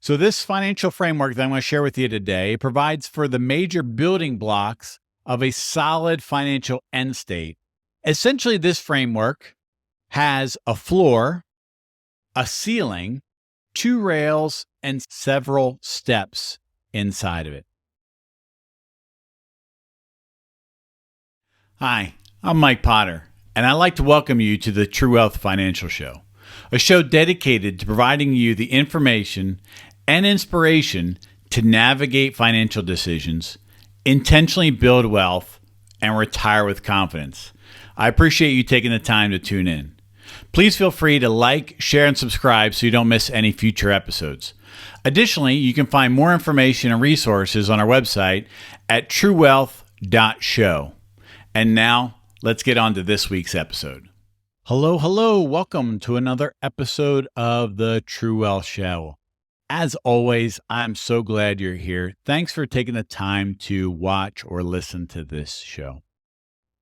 So this financial framework that I'm going to share with you today provides for the major building blocks of a solid financial end state. Essentially, this framework has a floor, a ceiling, two rails, and several steps inside of it. Hi, I'm Mike Potter, and I'd like to welcome you to the True Wealth Financial Show, a show dedicated to providing you the information and inspiration to navigate financial decisions, intentionally build wealth, and retire with confidence. I appreciate you taking the time to tune in. Please feel free to like, share, and subscribe so you don't miss any future episodes. Additionally, you can find more information and resources on our website at truewealth.show. And now, let's get on to this week's episode. Hello. Welcome to another episode of the True Wealth Show. As always, I'm so glad you're here. Thanks for taking the time to watch or listen to this show.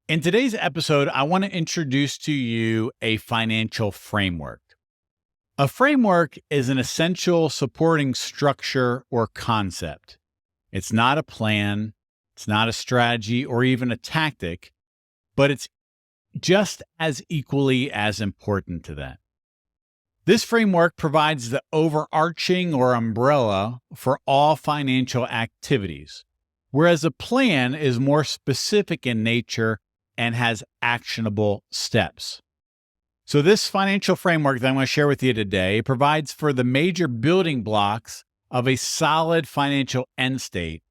In today's episode, I want to introduce to you a financial framework. A framework is an essential supporting structure or concept. It's not a plan, it's not a strategy or even a tactic, but it's just as equally as important to that. This framework provides the overarching or umbrella for all financial activities, whereas a plan is more specific in nature and has actionable steps. So this financial framework that I'm going to share with you today provides for the major building blocks of a solid financial end state,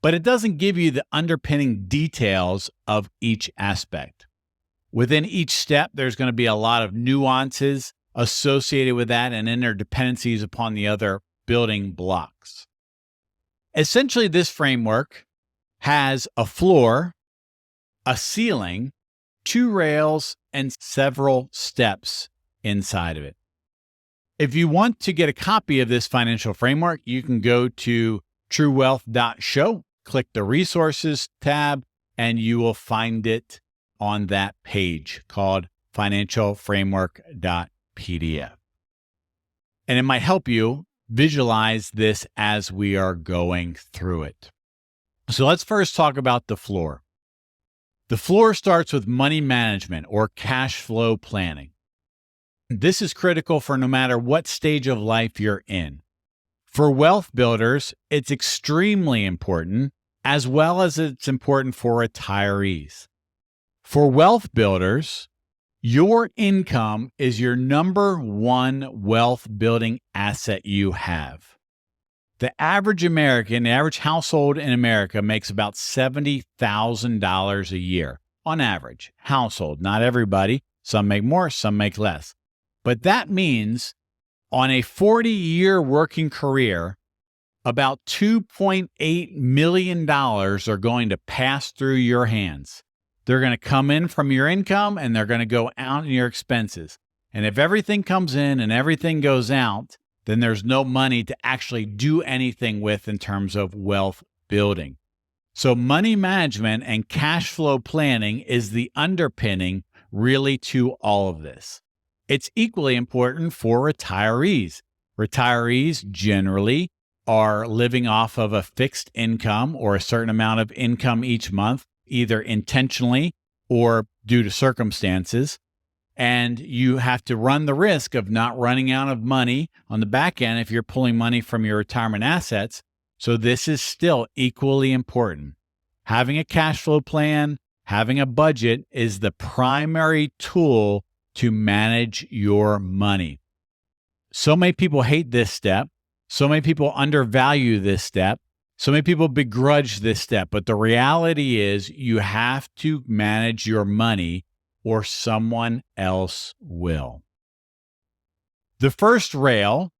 but it doesn't give you the underpinning details of each aspect. Within each step, there's going to be a lot of nuances associated with that and interdependencies upon the other building blocks. Essentially, this framework has a floor, a ceiling, two rails, and several steps inside of it. If you want to get a copy of this financial framework, you can go to truewealth.show, click the resources tab, and you will find it on that page called financialframework.PDF. And it might help you visualize this as we are going through it. So let's first talk about the floor. The floor starts with money management or cash flow planning. This is critical for no matter what stage of life you're in. For wealth builders, it's extremely important, as well as it's important for retirees. For wealth builders, your income is your number one wealth building asset you have. The average American, the average household in America makes about $70,000 a year on average. Household, not everybody. Some make more, some make less. But that means on a 40-year working career, about $2.8 million are going to pass through your hands. They're going to come in from your income and they're going to go out in your expenses. And if everything comes in and everything goes out, then there's no money to actually do anything with in terms of wealth building. So money management and cash flow planning is the underpinning really to all of this. It's equally important for retirees. Retirees generally are living off of a fixed income or a certain amount of income each month, either intentionally or due to circumstances. And you have to run the risk of not running out of money on the back end if you're pulling money from your retirement assets. So this is still equally important. Having a cash flow plan, having a budget is the primary tool to manage your money. So many people hate this step. So many people undervalue this step. So many people begrudge this step. But the reality is you have to manage your money or someone else will. The first rail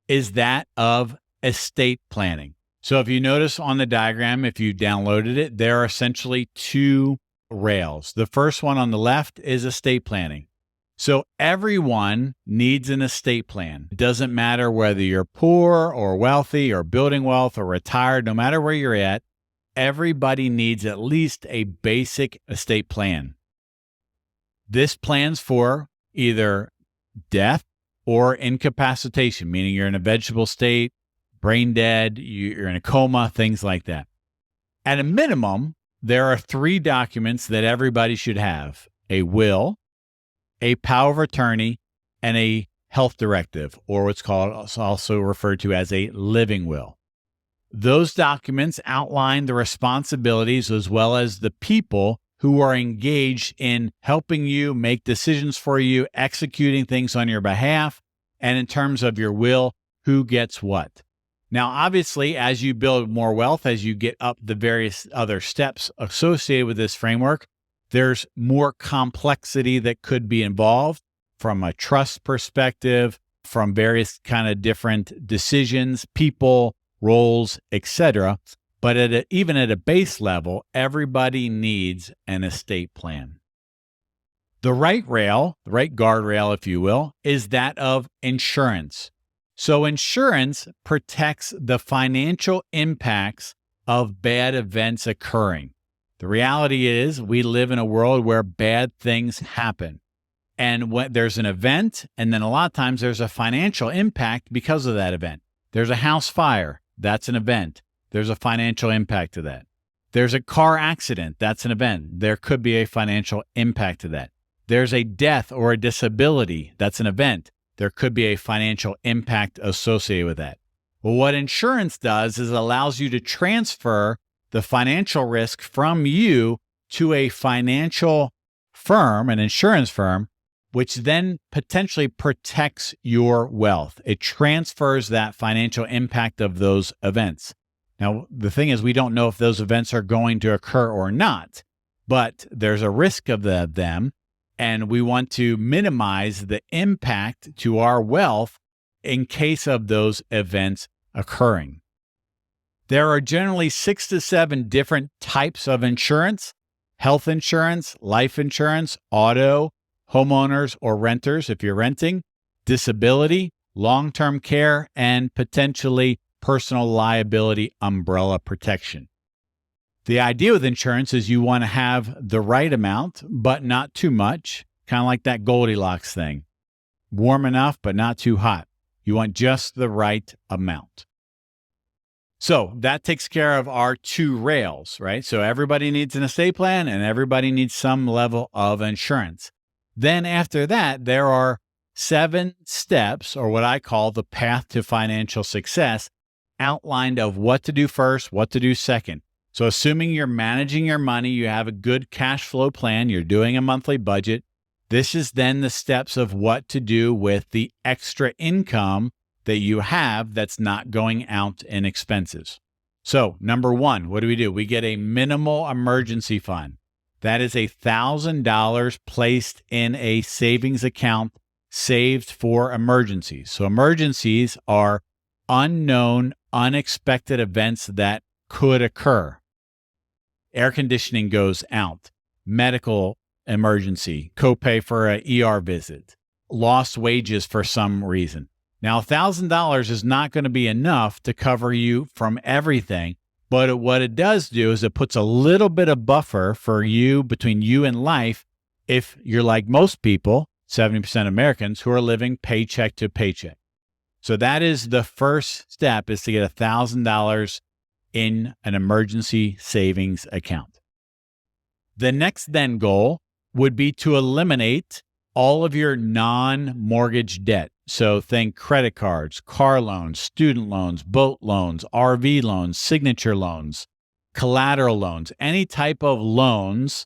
is that of estate planning. So if you notice on the diagram, if you downloaded it, there are essentially two rails. The first one on the left is estate planning. So everyone needs an estate plan. It doesn't matter whether you're poor or wealthy or building wealth or retired, no matter where you're at, everybody needs at least a basic estate plan. This plans for either death or incapacitation, meaning you're in a vegetable state, brain dead, you're in a coma, things like that. At a minimum, there are 3 documents that everybody should have: a will, a power of attorney, and a health directive, or what's also referred to as a living will. Those documents outline the responsibilities as well as the people who are engaged in helping you make decisions for you, executing things on your behalf, and in terms of your will, who gets what. Now, obviously, as you build more wealth, as you get up the various other steps associated with this framework, there's more complexity that could be involved from a trust perspective, from various kind of different decisions, people, roles, etc. But even at a base level, everybody needs an estate plan. The right rail, the right guardrail, if you will, is that of insurance. So insurance protects the financial impacts of bad events occurring. The reality is we live in a world where bad things happen. And when there's an event, and then a lot of times there's a financial impact because of that event. There's a house fire. That's an event. There's a financial impact to that. There's a car accident. That's an event. There could be a financial impact to that. There's a death or a disability. That's an event. There could be a financial impact associated with that. Well, what insurance does is it allows you to transfer the financial risk from you to a financial firm, an insurance firm, which then potentially protects your wealth. It transfers that financial impact of those events. Now, the thing is, we don't know if those events are going to occur or not, but there's a risk of them, and we want to minimize the impact to our wealth in case of those events occurring. There are generally 6 to 7 different types of insurance: health insurance, life insurance, auto, homeowners or renters if you're renting, disability, long-term care, and potentially personal liability umbrella protection. The idea with insurance is you want to have the right amount, but not too much, kind of like that Goldilocks thing. Warm enough, but not too hot. You want just the right amount. So that takes care of our 2 rails, right? So everybody needs an estate plan and everybody needs some level of insurance. Then after that, there are 7 steps, or what I call the path to financial success, outlined of what to do first, what to do second. So assuming you're managing your money, you have a good cash flow plan, you're doing a monthly budget, this is then the steps of what to do with the extra income that you have that's not going out in expenses. So number 1, what do? We get a minimal emergency fund. That is $1,000 placed in a savings account saved for emergencies. So emergencies are unknown, unexpected events that could occur. Air conditioning goes out, medical emergency, copay for an ER visit, lost wages for some reason. Now, $1,000 is not going to be enough to cover you from everything, but what it does do is it puts a little bit of buffer for you between you and life if you're like most people, 70% of Americans, who are living paycheck to paycheck. So that is the first step, is to get $1,000 in an emergency savings account. The next then goal would be to eliminate all of your non-mortgage debt. So think credit cards, car loans, student loans, boat loans, RV loans, signature loans, collateral loans, any type of loans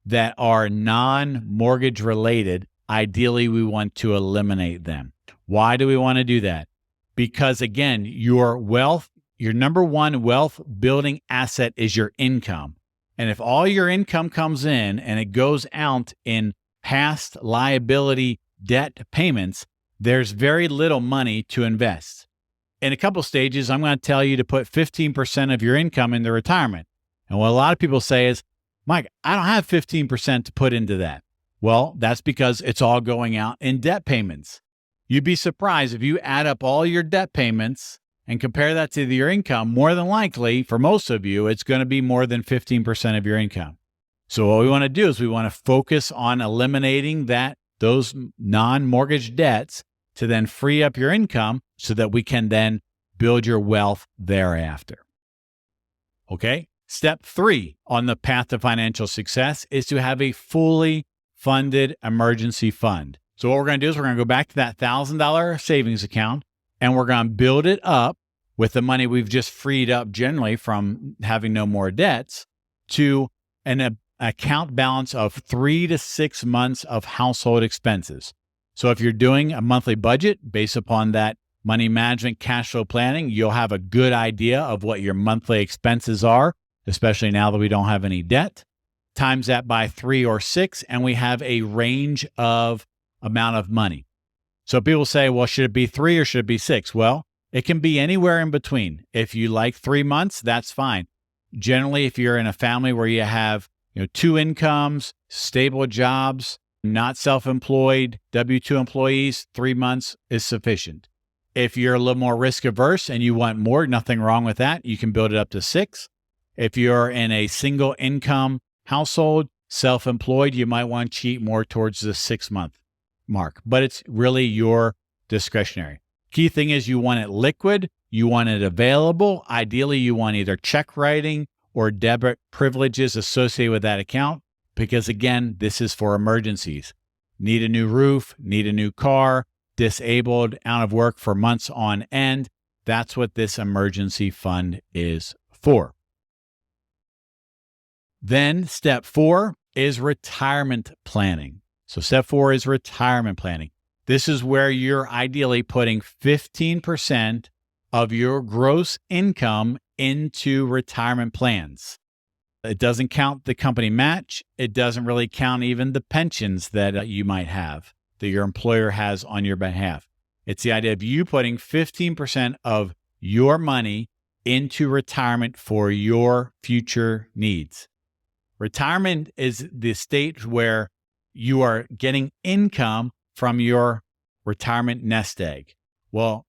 that are non-mortgage related. Ideally, we want to eliminate them. Why do we want to do that? Because again, your wealth, your number one wealth building asset is your income. And if all your income comes in and it goes out in past liability debt payments, there's very little money to invest. In a couple stages, I'm going to tell you to put 15% of your income into retirement. And what a lot of people say is, Mike, I don't have 15% to put into that. Well, that's because it's all going out in debt payments. You'd be surprised if you add up all your debt payments and compare that to your income, more than likely, for most of you, it's going to be more than 15% of your income. So what we want to do is we want to focus on eliminating those non-mortgage debts to then free up your income so that we can then build your wealth thereafter. Okay. Step 3 on the path to financial success is to have a fully funded emergency fund. So what we're going to do is we're going to go back to that $1,000 savings account, and we're going to build it up with the money we've just freed up generally from having no more debts to an account balance of 3 to 6 months of household expenses. So if you're doing a monthly budget based upon that money management cash flow planning, you'll have a good idea of what your monthly expenses are, especially now that we don't have any debt. Times that by 3 or 6, and we have a range of amount of money. So people say, well, should it be 3 or should it be 6? Well, it can be anywhere in between. If you like 3 months, that's fine. Generally, if you're in a family where you have 2 incomes, stable jobs, not self-employed, W-2 employees, 3 months is sufficient. If you're a little more risk averse and you want more, nothing wrong with that. You can build it up to 6. If you're in a single income household, self-employed, you might want to cheat more towards the 6-month mark, but it's really your discretionary. Key thing is you want it liquid, you want it available. Ideally, you want either check writing or debit privileges associated with that account, because again, this is for emergencies. Need a new roof, need a new car, disabled, out of work for months on end. That's what this emergency fund is for. Then step 4 is retirement planning. So step 4 is retirement planning. This is where you're ideally putting 15% of your gross income into retirement plans. It doesn't count the company match. It doesn't really count even the pensions that you might have, that your employer has on your behalf. It's the idea of you putting 15% of your money into retirement for your future needs. Retirement is the state where you are getting income from your retirement nest egg. Well,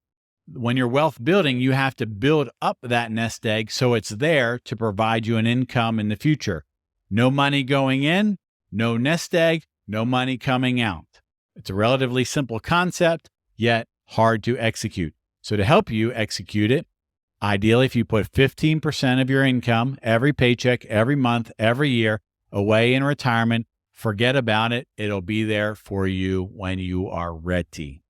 when you're wealth building, you have to build up that nest egg so it's there to provide you an income in the future. No money going in, no nest egg, no money coming out. It's a relatively simple concept, yet hard to execute. So to help you execute it, ideally, if you put 15% of your income, every paycheck, every month, every year, away in retirement, forget about it. It'll be there for you when you are ready.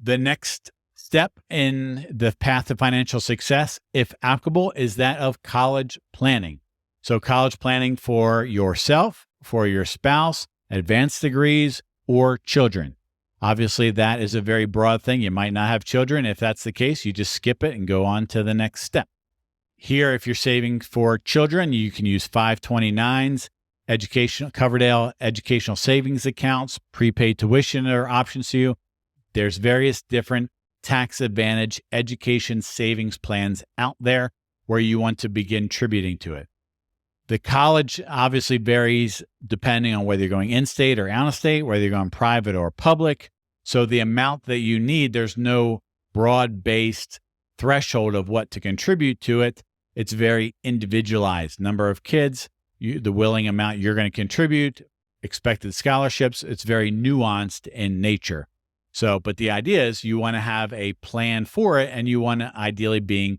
The next step in the path to financial success, if applicable, is that of college planning. So college planning for yourself, for your spouse, advanced degrees, or children. Obviously, that is a very broad thing. You might not have children. If that's the case, you just skip it and go on to the next step. Here, if you're saving for children, you can use 529s, Coverdell educational savings accounts, prepaid tuition are options to you. There's various different tax advantage education savings plans out there where you want to begin contributing to it. The college obviously varies depending on whether you're going in-state or out-of-state, whether you're going private or public. So the amount that you need, there's no broad-based threshold of what to contribute to it. It's very individualized. Number of kids, the willing amount you're going to contribute, expected scholarships. It's very nuanced in nature. So, but the idea is you want to have a plan for it, and you want to ideally being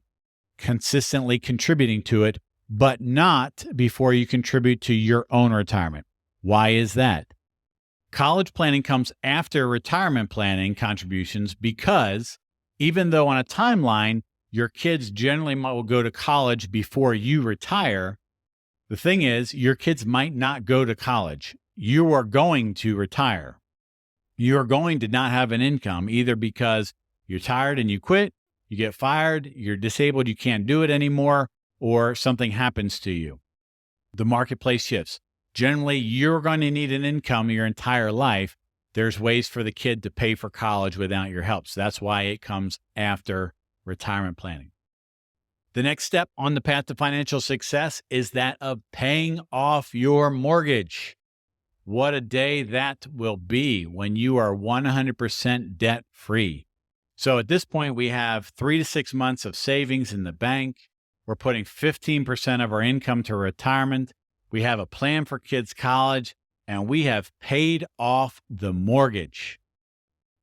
consistently contributing to it, but not before you contribute to your own retirement. Why is that? College planning comes after retirement planning contributions because even though on a timeline, your kids generally will go to college before you retire, the thing is your kids might not go to college. You are going to retire. You're going to not have an income either because you're tired and you quit, you get fired, you're disabled, you can't do it anymore, or something happens to you. The marketplace shifts. Generally, you're going to need an income your entire life. There's ways for the kid to pay for college without your help. So that's why it comes after retirement planning. The next step on the path to financial success is that of paying off your mortgage. What a day that will be when you are 100% debt free. So at this point, we have 3 to 6 months of savings in the bank. We're putting 15% of our income to retirement. We have a plan for kids' college, and we have paid off the mortgage.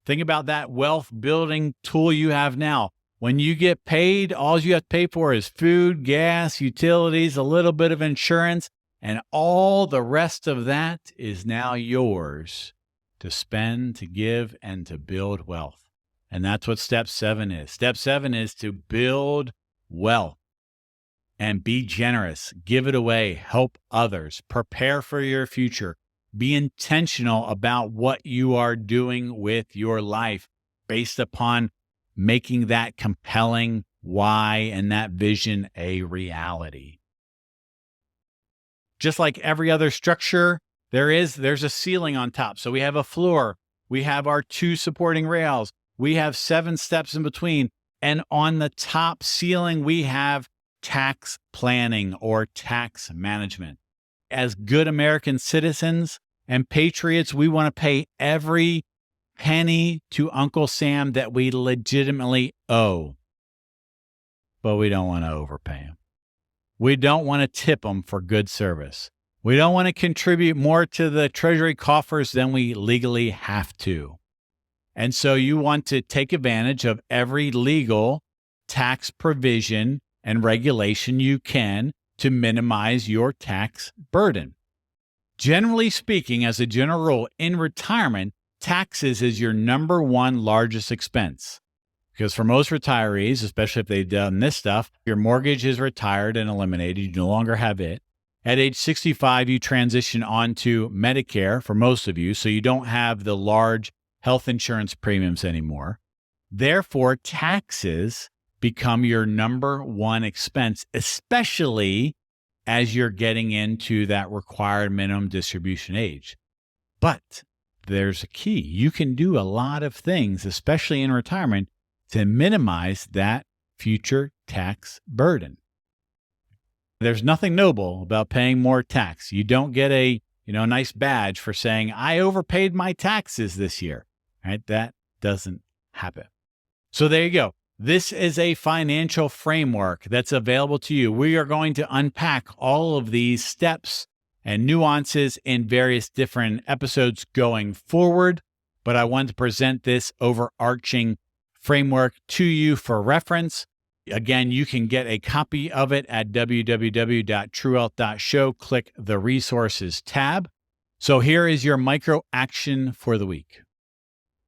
Think about that wealth building tool you have now. When you get paid, all you have to pay for is food, gas, utilities, a little bit of insurance, and all the rest of that is now yours to spend, to give, and to build wealth. And that's what step 7 is. Step 7 is to build wealth and be generous, give it away, help others, prepare for your future, be intentional about what you are doing with your life based upon making that compelling why and that vision a reality. Just like every other structure, there's a ceiling on top. So we have a floor, we have our 2 supporting rails, we have 7 steps in between, and on the top ceiling, we have tax planning or tax management. As good American citizens and patriots, we want to pay every penny to Uncle Sam that we legitimately owe. But we don't want to overpay him. We don't want to tip him for good service. We don't want to contribute more to the Treasury coffers than we legally have to. And so you want to take advantage of every legal tax provision and regulation you can to minimize your tax burden. Generally speaking, as a general rule, in retirement, taxes is your number 1 largest expense. Because for most retirees, especially if they've done this stuff, your mortgage is retired and eliminated. You no longer have it. At age 65, you transition onto Medicare for most of you, so you don't have the large health insurance premiums anymore. Therefore, taxes become your number 1 expense, especially as you're getting into that required minimum distribution age. But there's a key. You can do a lot of things, especially in retirement, to minimize that future tax burden. There's nothing noble about paying more tax. You don't get a nice badge for saying, I overpaid my taxes this year. Right? That doesn't happen. So there you go. This is a financial framework that's available to you. We are going to unpack all of these steps and nuances in various different episodes going forward, but I wanted to present this overarching framework to you for reference. Again, you can get a copy of it at www.truewealth.show. Click the resources tab. So here is your micro action for the week.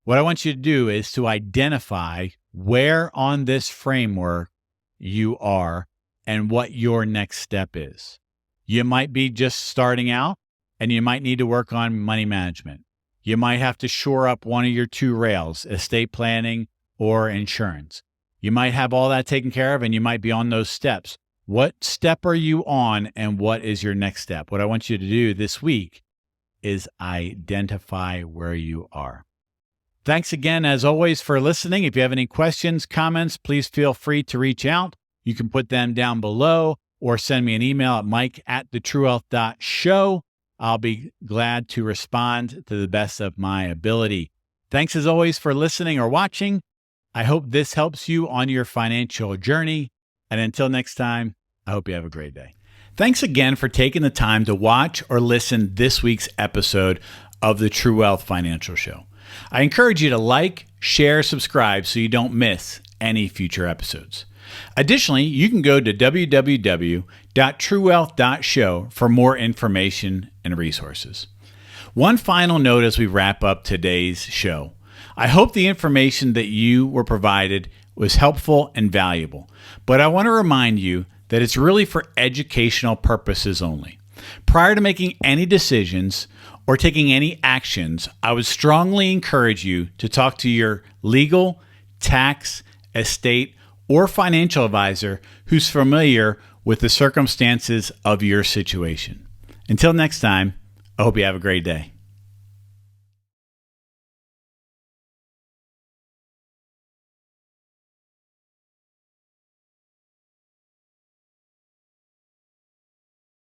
What I want you to do is to identify where on this framework you are and what your next step is. You might be just starting out and you might need to work on money management. You might have to shore up one of your 2 rails, estate planning or insurance. You might have all that taken care of and you might be on those steps. What step are you on and what is your next step? What I want you to do this week is identify where you are. Thanks again, as always, for listening. If you have any questions, comments, please feel free to reach out. You can put them down below or send me an email at mike@thetruewealth.show. I'll be glad to respond to the best of my ability. Thanks, as always, for listening or watching. I hope this helps you on your financial journey. And until next time, I hope you have a great day. Thanks again for taking the time to watch or listen this week's episode of the True Wealth Financial Show. I encourage you to like, share, subscribe so you don't miss any future episodes. Additionally, you can go to www.truewealth.show for more information and resources. One final note as we wrap up today's show. I hope the information that you were provided was helpful and valuable, but I want to remind you that it's really for educational purposes only. Prior to making any decisions or taking any actions, I would strongly encourage you to talk to your legal, tax, estate, or financial advisor who's familiar with the circumstances of your situation. Until next time, I hope you have a great day.